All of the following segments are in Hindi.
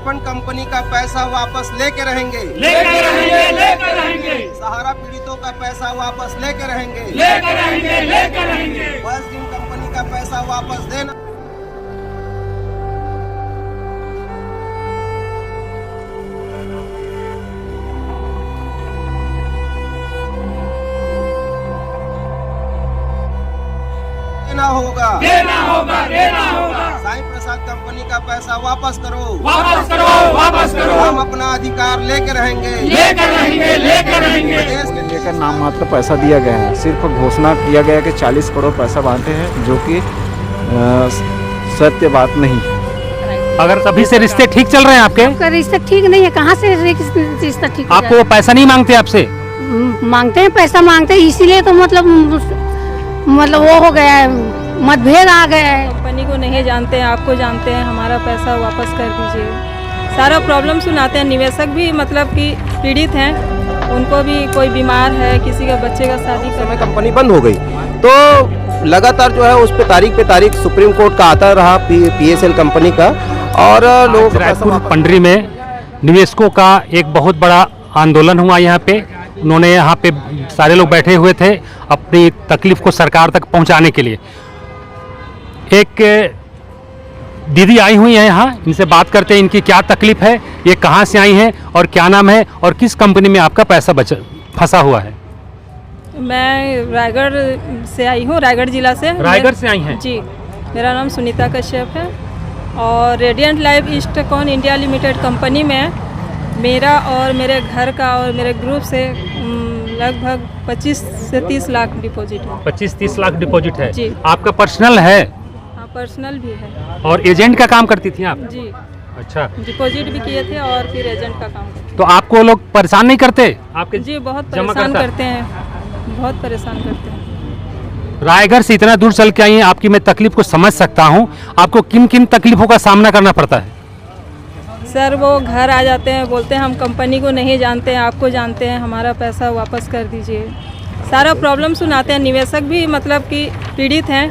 चिटफंड कंपनी का पैसा वापस लेके रहेंगे, लेकर रहेंगे, लेकर रहेंगे, सहारा पीड़ितों का पैसा वापस लेके रहेंगे, लेकर रहेंगे, लेकर रहेंगे। फर्स्ट दिन कंपनी का पैसा वापस देना। देना होगा, देना होगा, देना होगा। साईं प्रसाद कंपनी का पैसा वापस करो, वापस करो, वापस करो। हम अपना अधिकार लेके रहेंगे, लेकर रहेंगे, लेकर रहेंगे। देश के लेकर नाम मात्र पैसा दिया गया है। सिर्फ घोषणा किया गया कि 40 करोड़ पैसा बांटे हैं, जो कि सत्य बात नहीं। अगर तभी से रिश्ते ठीक चल रहे हैं आपके? आपका रिश्ता ठीक नहीं है, कहाँ से रिश्ता ठीक हो आपको वो पैसा नहीं मांगते आपसे? मांगते हैं, पैसा मांगते हैं, इसीलिए तो मतलब वो हो गया है, मतभेद आ गया है। कंपनी को नहीं जानते हैं, आपको जानते हैं, हमारा पैसा वापस कर दीजिए। सारा प्रॉब्लम सुनाते हैं। निवेशक भी मतलब कि पीड़ित हैं, उनको भी कोई बीमार है, किसी का बच्चे का शादी समय कंपनी बंद हो गई तो लगातार जो है उस पे तारीख सुप्रीम कोर्ट का आता रहा पीएसएल कंपनी का, और लोगों का पैसा रायपुर वापस। पंडरी में निवेशकों का एक बहुत बड़ा आंदोलन हुआ। यहाँ पे उन्होंने यहाँ पे सारे लोग बैठे हुए थे अपनी तकलीफ को सरकार तक पहुँचाने के लिए। एक दीदी आई हुई है यहाँ, इनसे बात करते हैं इनकी क्या तकलीफ है, ये कहाँ से आई हैं और क्या नाम है और किस कंपनी में आपका पैसा फंसा हुआ है? मैं रायगढ़ से आई हूँ, रायगढ़ जिला से। रायगढ़ से आई हैं? जी, मेरा नाम सुनीता कश्यप है और Radiant Life Eastcon India Limited company में मेरा और मेरे घर का और मेरे ग्रुप से लगभग 25 से 30 लाख डिपॉजिट है। 25-30 लाख डिपॉजिट है जी। आपका पर्सनल है? हाँ, पर्सनल भी है। और एजेंट का काम करती थी आप? जी, अच्छा। डिपॉजिट भी किए थे और फिर एजेंट का काम करते तो आपको लोग परेशान नहीं करते आपके? हैं। जी, बहुत जमा परेशान करता? करते हैं, बहुत परेशान करते हैं। रायगढ़ से इतना दूर चल के आई हैं, आपकी मैं तकलीफ को समझ सकता हूँ। आपको किन किन तकलीफों का सामना करना पड़ता है? सर, वो घर आ जाते हैं, बोलते हैं हम कंपनी को नहीं जानते हैं, आपको जानते हैं, हमारा पैसा वापस कर दीजिए। सारा प्रॉब्लम सुनाते हैं। निवेशक भी मतलब कि पीड़ित हैं,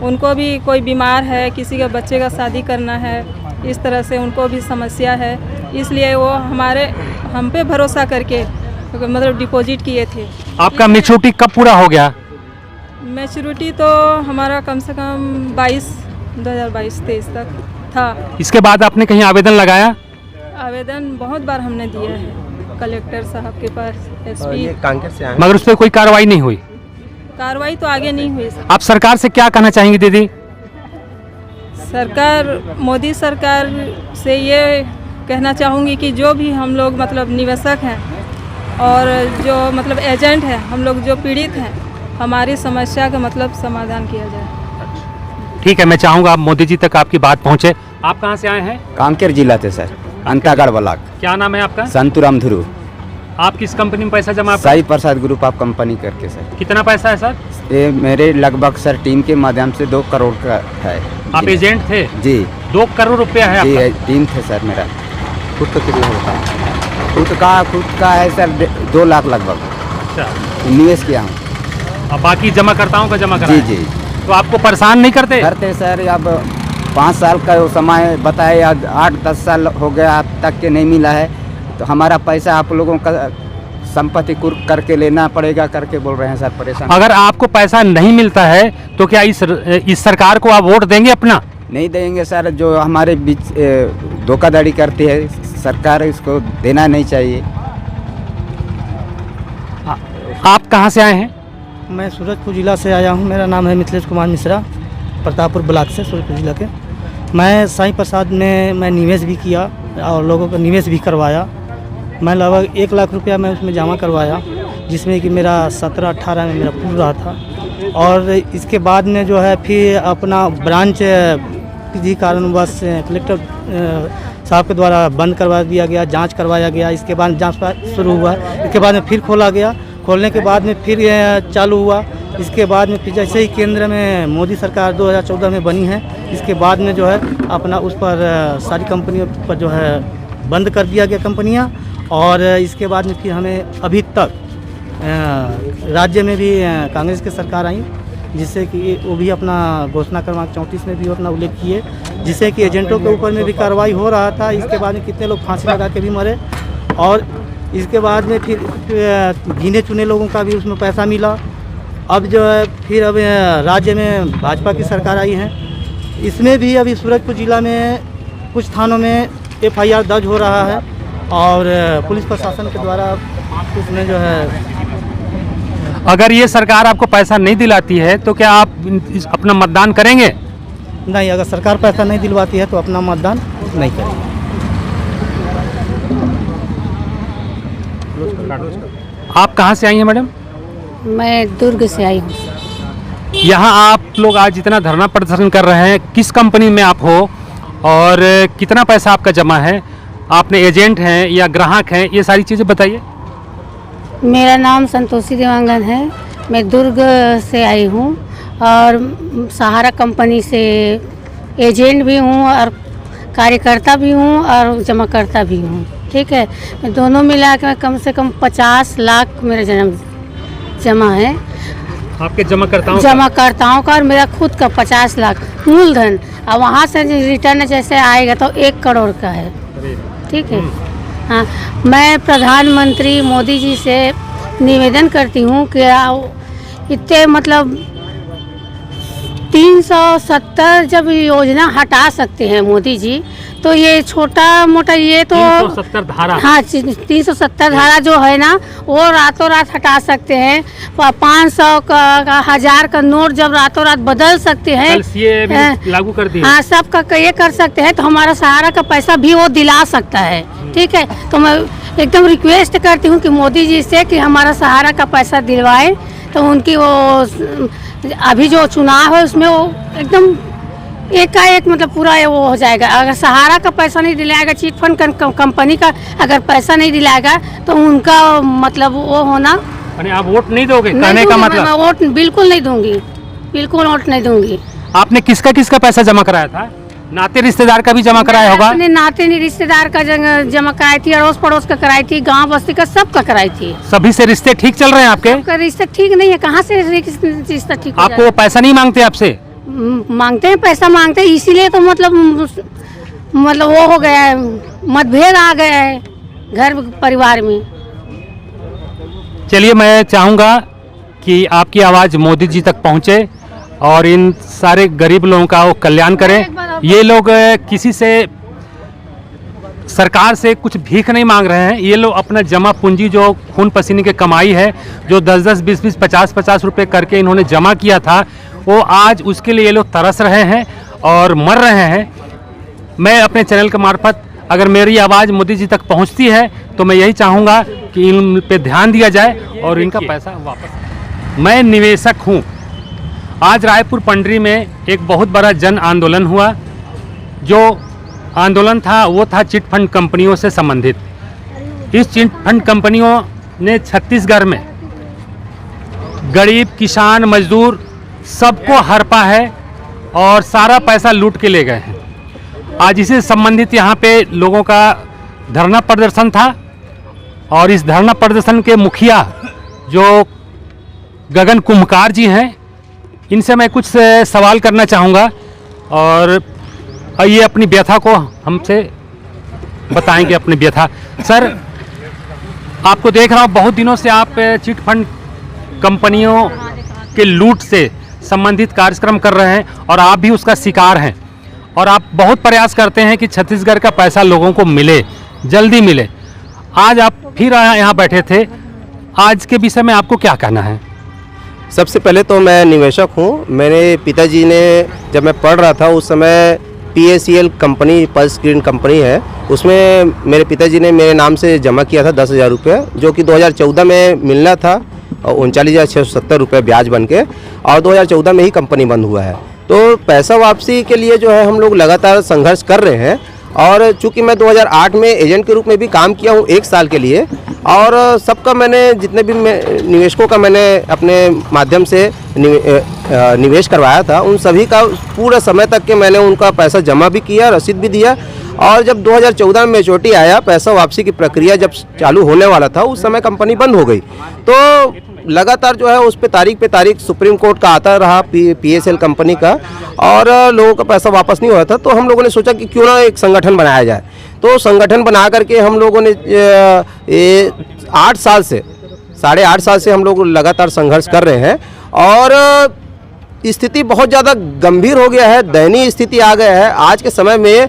उनको भी कोई बीमार है, किसी का बच्चे का शादी करना है, इस तरह से उनको भी समस्या है। इसलिए वो हम पे भरोसा करके मतलब डिपॉजिट किए थे। आपका मैच्योरिटी कब पूरा हो गया? मैच्योरिटी तो हमारा कम से कम 2022-23 तक था। इसके बाद आपने कहीं आवेदन लगाया? आवेदन बहुत बार हमने दिया है, कलेक्टर साहब के पास, एसपी। ये कांकेर से आए। मगर उस पर कोई कार्रवाई नहीं हुई? कार्रवाई तो आगे नहीं हुई। आप सरकार से क्या कहना चाहेंगी दीदी? सरकार, मोदी सरकार से ये कहना चाहूँगी कि जो भी हम लोग मतलब निवेशक हैं और जो मतलब एजेंट हैं, हम लोग जो पीड़ित हैं, हमारी समस्या का मतलब समाधान किया जाए। ठीक है, मैं चाहूँगा आप मोदी जी तक आपकी बात पहुँचे। आप कहाँ से आए हैं? कांकेर जिला से सर, अंतागढ़ ब्लॉक। क्या नाम है आपका? संतुराम धुरु। आप किस कंपनी में पैसा जमा? साई प्रसाद ग्रुप ऑफ कंपनी करके सर। कितना पैसा है सर? ये मेरे लगभग सर टीम के माध्यम से 2 करोड़ का है। आप एजेंट थे? जी 2 करोड़ रुपया है जी, आपका? टीम थे सर मेरा। खुद का कितना होता है? खुद का है सर 2 लाख लगभग अच्छा। निवेश किया हूँ। अब बाकी जमाकर्ताओं का जमा करा जी है? जी तो आपको परेशान नहीं करते? करते सर। अब 5 साल का वो समय बताए, 8-10 साल हो गया अब तक के नहीं मिला है, तो हमारा पैसा आप लोगों का संपत्ति कुर्क करके लेना पड़ेगा करके बोल रहे हैं सर। परेशान। अगर आपको पैसा नहीं मिलता है तो क्या इस सरकार को आप वोट देंगे अपना? नहीं देंगे सर। जो हमारे बीच धोखाधड़ी करती है सरकार, इसको देना नहीं चाहिए। आप कहाँ से आए हैं? मैं सूरजपुर ज़िला से आया हूँ। मेरा नाम है मिथिलेश कुमार मिश्रा, प्रतापपुर ब्लॉक से, सूरजपुर ज़िला के। मैं साईं प्रसाद में मैं निवेश भी किया और लोगों को निवेश भी करवाया। मैं लगभग 1 लाख रुपया मैं उसमें जमा करवाया, जिसमें कि मेरा 17-18 में मेरा पूरा रहा था। और इसके बाद में जो है फिर अपना ब्रांच किसी कारणवश कलेक्टर साहब के द्वारा बंद करवा दिया गया, जांच करवाया गया। इसके बाद जांच शुरू हुआ, इसके बाद में फिर खोला गया। खोलने के बाद में फिर चालू हुआ। इसके बाद में फिर जैसे ही केंद्र में मोदी सरकार 2014 में बनी है, इसके बाद में जो है अपना उस पर सारी कंपनियों पर जो है बंद कर दिया गया कंपनियां। और इसके बाद में फिर हमें अभी तक राज्य में भी कांग्रेस की सरकार आई, जिससे कि वो भी अपना घोषणा क्रमांक 34 में भी अपना उल्लेख किए, जिससे कि एजेंटों के ऊपर में भी कार्रवाई हो रहा था। इसके बाद में कितने लोग फांसी लगा के भी मरे, और इसके बाद में फिर गिने चुने लोगों का भी उसमें पैसा मिला। अब जो है फिर अब राज्य में भाजपा की सरकार आई है, इसमें भी अभी सूरजपुर ज़िला में कुछ थानों में FIR दर्ज हो रहा है, और पुलिस प्रशासन के द्वारा उसमें जो है। अगर ये सरकार आपको पैसा नहीं दिलाती है तो क्या आप अपना मतदान करेंगे? नहीं, अगर सरकार पैसा नहीं दिलवाती है तो अपना मतदान नहीं करेंगे। आप कहाँ से आई हैं मैडम? मैं दुर्ग से आई हूँ। यहाँ आप लोग आज इतना धरना प्रदर्शन कर रहे हैं, किस कंपनी में आप हो और कितना पैसा आपका जमा है? आपने एजेंट हैं या ग्राहक हैं, ये सारी चीज़ें बताइए। मेरा नाम संतोषी देवांगन है, मैं दुर्ग से आई हूँ और सहारा कंपनी से एजेंट भी हूँ और कार्यकर्ता भी हूँ और जमाकर्ता भी हूँ। ठीक है, मैं दोनों मिला के कम से कम 50 लाख मेरा जमा है। आपके जमाकर्ताओं का और मेरा खुद का 50 लाख मूलधन, और वहाँ से रिटर्न जैसे आएगा तो 1 करोड़ का है। ठीक है। हाँ, मैं प्रधानमंत्री मोदी जी से निवेदन करती हूँ कि इतने मतलब 370 जब योजना हटा सकते हैं मोदी जी, तो ये छोटा मोटा ये तो 370 धारा, हाँ 370 धारा जो है ना, वो रातों रात हटा सकते हैं। 500 का 1000 का नोट जब रातों रात बदल सकते हैं, भी लागू कर दिया। हाँ, सबका ये कर सकते हैं, तो हमारा सहारा का पैसा भी वो दिला सकता है। ठीक है, तो मैं एकदम रिक्वेस्ट करती हूँ कि मोदी जी से कि हमारा सहारा का पैसा दिलवाए, तो उनकी वो अभी जो चुनाव है उसमें वो एकदम एकाएक मतलब पूरा वो हो जाएगा। अगर सहारा का पैसा नहीं दिलाएगा, चिट फंड कंपनी का अगर पैसा नहीं दिलाएगा, तो उनका मतलब वो होना। आप वोट नहीं दोगे कहने का मतलब? मैं वोट बिल्कुल नहीं दूंगी, बिल्कुल वोट नहीं दूंगी। आपने किसका किसका पैसा जमा कराया था? नाते रिश्तेदार का भी जमा कराया होगा? अपने नाते नहीं रिश्तेदार का जमा कराई थी, अड़ोस पड़ोस का कराई थी, गांव बस्ती का सबका कराई थी। सभी से रिश्ते ठीक चल रहे हैं आपके? रिश्ते ठीक नहीं है, कहाँ से रिश्ता ठीक? आपको वो पैसा नहीं मांगते आपसे? मांगते हैं, पैसा मांगते हैं, इसीलिए तो मतलब वो हो गया है, मतभेद आ गया है घर परिवार में। चलिए, मैं चाहूँगा कि आपकी आवाज़ मोदी जी तक पहुँचे और इन सारे गरीब लोगों का वो कल्याण करें। ये लोग किसी से, सरकार से कुछ भीख नहीं मांग रहे हैं। ये लोग अपना जमा पूंजी जो खून पसीने की कमाई है, जो 10-10, 20-20, 50-50 रुपये करके इन्होंने जमा किया था, वो आज उसके लिए ये लोग तरस रहे हैं और मर रहे हैं। मैं अपने चैनल के मार्फत, अगर मेरी आवाज़ मोदी जी तक पहुंचती है तो मैं यही चाहूँगा कि इन पे ध्यान दिया जाए और इनका पैसा वापस। मैं निवेशक हूँ। आज रायपुर पंडरी में एक बहुत बड़ा जन आंदोलन हुआ। जो आंदोलन था वो था चिट फंड कंपनियों से संबंधित। इस चिट फंड कंपनियों ने छत्तीसगढ़ में गरीब, किसान, मजदूर सबको हड़पा है और सारा पैसा लूट के ले गए हैं। आज इससे संबंधित यहाँ पे लोगों का धरना प्रदर्शन था और इस धरना प्रदर्शन के मुखिया जो गगन कुम्भकार जी हैं, इनसे मैं कुछ सवाल करना चाहूँगा और ये अपनी व्यथा को हमसे बताएंगे, अपनी व्यथा। सर, आपको देख रहा हूँ बहुत दिनों से आप चिट फंड कंपनियों के लूट से संबंधित कार्यक्रम कर रहे हैं और आप भी उसका शिकार हैं और आप बहुत प्रयास करते हैं कि छत्तीसगढ़ का पैसा लोगों को मिले, जल्दी मिले। आज आप फिर यहाँ बैठे थे, आज के विषय में आपको क्या कहना है? सबसे पहले तो मैं निवेशक हूँ। मेरे पिताजी ने, जब मैं पढ़ रहा था उस समय PACL company, pulse screen company है, उसमें मेरे पिताजी ने मेरे नाम से जमा किया था 10,000 रुपये, जो कि 2014 में मिलना था, और 39,670 रुपये ब्याज बन के, और 2014 में ही कंपनी बंद हुआ है। तो पैसा वापसी के लिए जो है हम लोग लगातार संघर्ष कर रहे हैं। और चूंकि मैं 2008 में एजेंट के रूप में भी काम किया हूँ 1 साल के लिए, और सबका मैंने जितने भी निवेशकों का मैंने अपने माध्यम से निवेश करवाया था, उन सभी का पूरा समय तक के मैंने उनका पैसा जमा भी किया, रसीद भी दिया। और जब 2014 में मैच्योरिटी आया, पैसा वापसी की प्रक्रिया जब चालू होने वाला था, उस समय कंपनी बंद हो गई। तो लगातार जो है उस पे तारीख सुप्रीम कोर्ट का आता रहा PSL कंपनी का, और लोगों का पैसा वापस नहीं हुआ था। तो हम लोगों ने सोचा कि क्यों ना एक संगठन बनाया जाए। तो संगठन बना करके हम लोगों ने 8 साल से 8.5 साल से हम लोग लगातार संघर्ष कर रहे हैं, और स्थिति बहुत ज़्यादा गंभीर हो गया है, दयनीय स्थिति आ गया है। आज के समय में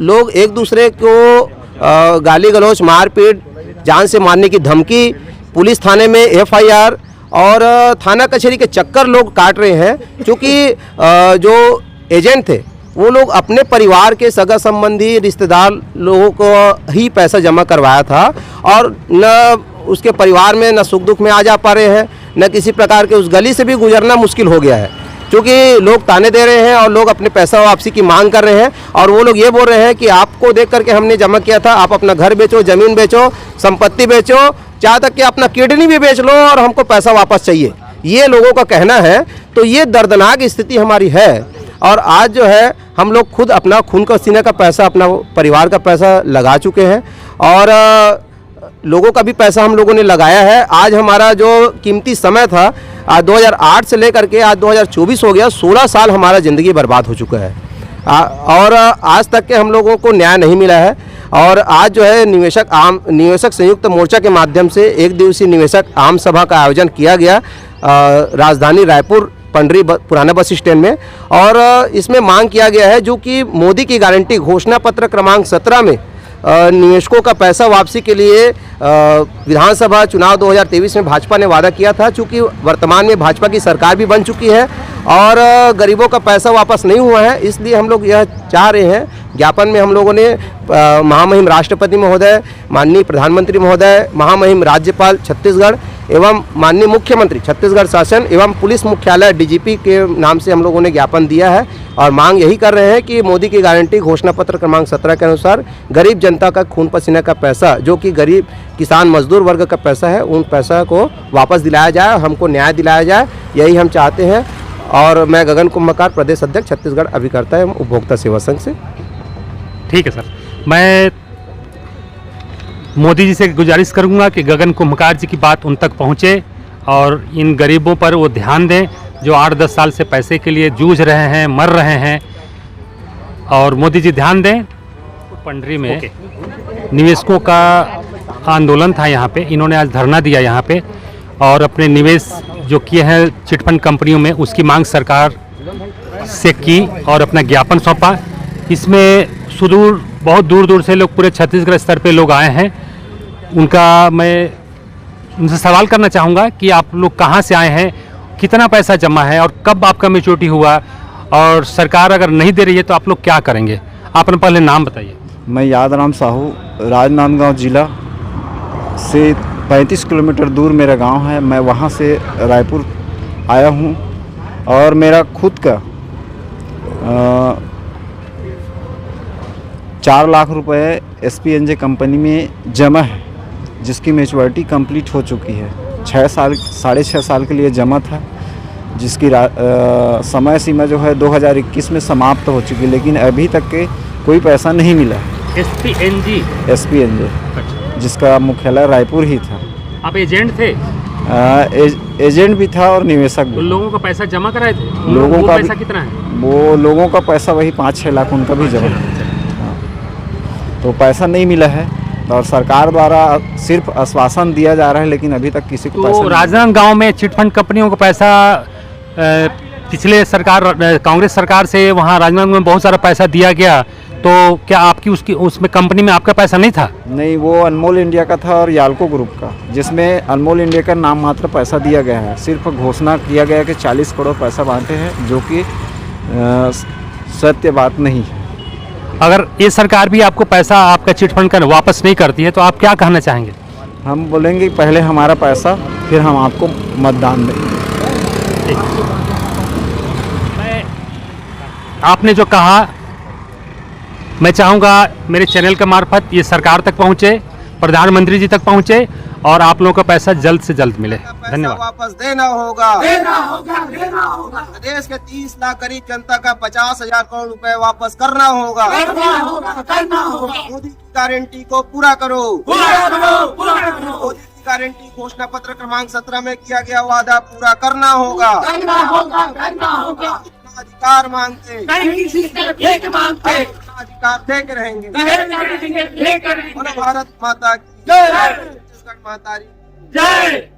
लोग एक दूसरे को गाली गलौज, मारपीट, जान से मारने की धमकी, पुलिस थाने में FIR और थाना कचहरी के चक्कर लोग काट रहे हैं। क्योंकि जो एजेंट थे वो लोग अपने परिवार के सगा संबंधी रिश्तेदार लोगों को ही पैसा जमा करवाया था, और न उसके परिवार में न सुख दुख में आ जा पा रहे हैं, न किसी प्रकार के उस गली से भी गुजरना मुश्किल हो गया है। क्योंकि लोग ताने दे रहे हैं और लोग अपने पैसा वापसी की मांग कर रहे हैं, और वो लोग ये बोल रहे हैं कि आपको देख करके हमने जमा किया था, आप अपना घर बेचो, ज़मीन बेचो, संपत्ति बेचो, चाहे तक कि अपना किडनी भी बेच लो और हमको पैसा वापस चाहिए, ये लोगों का कहना है। तो ये दर्दनाक स्थिति हमारी है, और आज जो है हम लोग खुद अपना खून का सीने का पैसा, अपना परिवार का पैसा लगा चुके हैं, और लोगों का भी पैसा हम लोगों ने लगाया है। आज हमारा जो कीमती समय था, आज 2008 से लेकर के आज 2024 हो गया, 16 साल हमारा ज़िंदगी बर्बाद हो चुका है, और आज तक के हम लोगों को न्याय नहीं मिला है। और आज जो है निवेशक संयुक्त मोर्चा के माध्यम से 1 दिवसीय निवेशक आम सभा का आयोजन किया गया राजधानी रायपुर पंडरी पुराना बस स्टैंड में, और इसमें मांग किया गया है जो कि मोदी की गारंटी घोषणा पत्र क्रमांक 17 में निवेशकों का पैसा वापसी के लिए विधानसभा चुनाव 2023 में भाजपा ने वादा किया था। चूँकि वर्तमान में भाजपा की सरकार भी बन चुकी है और गरीबों का पैसा वापस नहीं हुआ है, इसलिए हम लोग यह चाह रहे हैं। ज्ञापन में हम लोगों ने महामहिम राष्ट्रपति महोदय, माननीय प्रधानमंत्री महोदय, महामहिम राज्यपाल छत्तीसगढ़ एवं माननीय मुख्यमंत्री छत्तीसगढ़ शासन एवं पुलिस मुख्यालय DGP के नाम से हम लोगों ने ज्ञापन दिया है, और मांग यही कर रहे हैं कि मोदी की गारंटी घोषणा पत्र क्रमांक 17 के अनुसार गरीब जनता का खून पसीने का पैसा, जो कि गरीब किसान मजदूर वर्ग का पैसा है, उन पैसा को वापस दिलाया जाए, हमको न्याय दिलाया जाए, यही हम चाहते हैं। और मैं गगन कुंभकार, प्रदेश अध्यक्ष छत्तीसगढ़ अभिकर्ता एवं उपभोक्ता सेवा संघ से। ठीक है सर, मैं मोदी जी से गुजारिश करूंगा कि गगन कुंभकार जी की बात उन तक पहुंचे और इन गरीबों पर वो ध्यान दें जो 8-10 साल से पैसे के लिए जूझ रहे हैं, मर रहे हैं, और मोदी जी ध्यान दें। पंडरी में निवेशकों का आंदोलन था, यहाँ पे इन्होंने आज धरना दिया यहाँ पे, और अपने निवेश जो किए हैं चिटफंड कंपनियों में उसकी मांग सरकार से की और अपना ज्ञापन सौंपा। इसमें सुदूर बहुत दूर दूर से लोग, पूरे छत्तीसगढ़ स्तर पे लोग आए हैं। मैं उनसे सवाल करना चाहूँगा कि आप लोग कहाँ से आए हैं, कितना पैसा जमा है और कब आपका मैच्योरिटी हुआ, और सरकार अगर नहीं दे रही है तो आप लोग क्या करेंगे। आप अपना पहले नाम बताइए। मैं यादराम साहू, राजनांदगांव जिला से 35 किलोमीटर दूर मेरा गांव है। मैं वहां से रायपुर आया हूं, और मेरा खुद का 4 लाख रुपए SPNJ कंपनी में जमा है, जिसकी मैच्योरिटी कंप्लीट हो चुकी है। 6.5 साल के लिए जमा था, जिसकी समय सीमा जो है 2021 में समाप्त हो चुकी, लेकिन अभी तक के कोई पैसा नहीं मिला। SPNJ जिसका मुख्यालय रायपुर ही था। आप एजेंट थे? एजेंट भी था और निवेशक भी। तो लोगों का पैसा जमा कराए थे? लोगों का पैसा कितना है? वो लोगों का पैसा वही 5-6 लाख उनका भी जमा है। तो पैसा नहीं मिला है, और सरकार द्वारा सिर्फ आश्वासन दिया जा रहा है, लेकिन अभी तक किसी को पैसा नहीं। राजनांदगांव में चिटफंड कंपनियों को पैसा पिछले सरकार, कांग्रेस सरकार से वहाँ राजनांदगांव में बहुत सारा पैसा दिया गया, तो क्या आपकी उसमें कंपनी में आपका पैसा नहीं था? नहीं, वो अनमोल इंडिया का था और याल्को ग्रुप का, जिसमें अनमोल इंडिया का नाम मात्र पैसा दिया गया है। सिर्फ घोषणा किया गया कि 40 करोड़ पैसा बांटे हैं, जो कि सत्य बात नहीं है। अगर ये सरकार भी आपको पैसा आपका चिटफंड का वापस नहीं करती है तो आप क्या कहना चाहेंगे? हम बोलेंगे पहले हमारा पैसा, फिर हम आपको मतदान देंगे। आपने जो कहा, मैं चाहूँगा मेरे चैनल के मार्फत ये सरकार तक पहुँचे, प्रधानमंत्री जी तक पहुँचे, और आप लोगों का पैसा जल्द से जल्द मिले। धन्यवाद। वापस देना होगा। देना होगा। देश के 30 लाख गरीब जनता का 50,000 करोड़ रुपए वापस करना होगा। करना होगा। मोदी की गारंटी को पूरा करो। पूरा करो। मोदी की गारंटी घोषणा पत्र क्रमांक 17 में किया गया वादा पूरा करना होगा। करना होगा, करना होगा। अपना अधिकार मांगते, नहीं किसी से भीख मांगते, अपना अधिकार देकर रहेंगे। रहेंगे, लेकर रहेंगे। बोलो भारत माता की जय, छत्तीसगढ़ माता की जय।